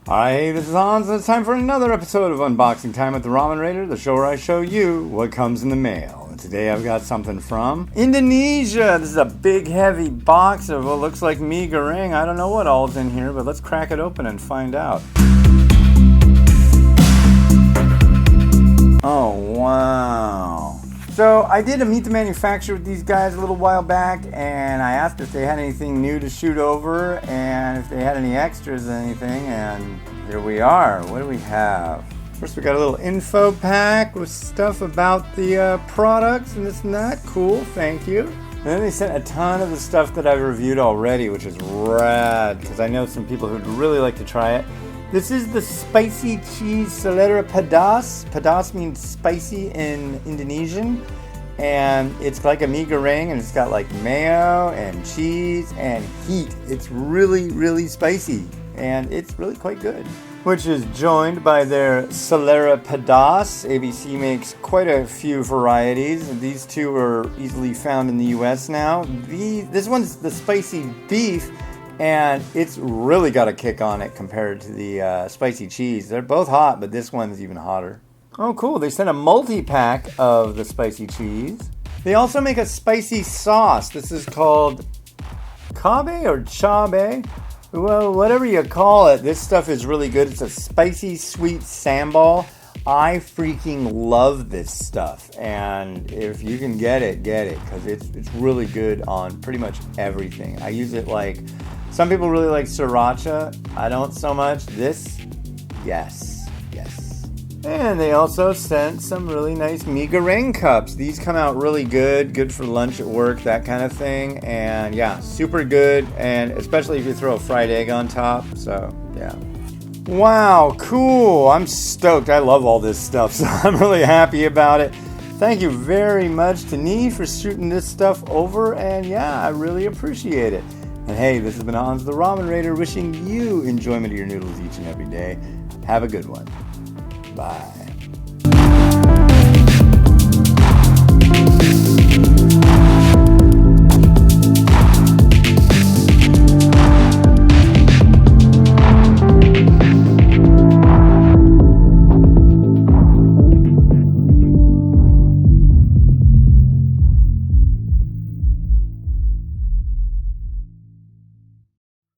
Hi, this is Hans, and it's time for another episode of Unboxing Time at the Ramen Raider, the show where I show you what comes in the mail. And today I've got something from Indonesia. This is a big, heavy box of what looks like mee goreng. I don't know what all's in here, but let's crack it open and find out. Oh, wow. So I did a Meet the Manufacturer with these guys a little while back, and I asked if they had anything new to shoot over and if they had any extras or anything, and here we are. What do we have? First we got a little info pack with stuff about the products and this and that. Cool, thank you. And then they sent a ton of the stuff that I've reviewed already, which is rad, because I know some people who'd really like to try it. This is the spicy cheese Selera Pedas. Pedas means spicy in Indonesian. And it's like a mee goreng, and it's got like mayo and cheese and heat. It's really, really spicy. And it's really quite good. Which is joined by their Selera Pedas. ABC makes quite a few varieties. And these two are easily found in the US now. This one's the spicy beef. And it's really got a kick on it compared to the spicy cheese. They're both hot, but this one's even hotter. Oh, cool. They sent a multi-pack of the spicy cheese. They also make a spicy sauce. This is called Kabe or Chabe. Well, whatever you call it, this stuff is really good. It's a spicy, sweet sambal. I freaking love this stuff. And if you can get it, because it's really good on pretty much everything. I use it like... Some people really like sriracha. I don't so much. This, yes. And they also sent some really nice Migraine Cups. These come out really good for lunch at work, that kind of thing. And yeah, super good. And especially if you throw a fried egg on top. So yeah. Wow, cool. I'm stoked. I love all this stuff, so I'm really happy about it. Thank you very much to Nee for shooting this stuff over. And yeah, I really appreciate it. And hey, this has been Hans the Ramen Raider wishing you enjoyment of your noodles each and every day. Have a good one. Bye.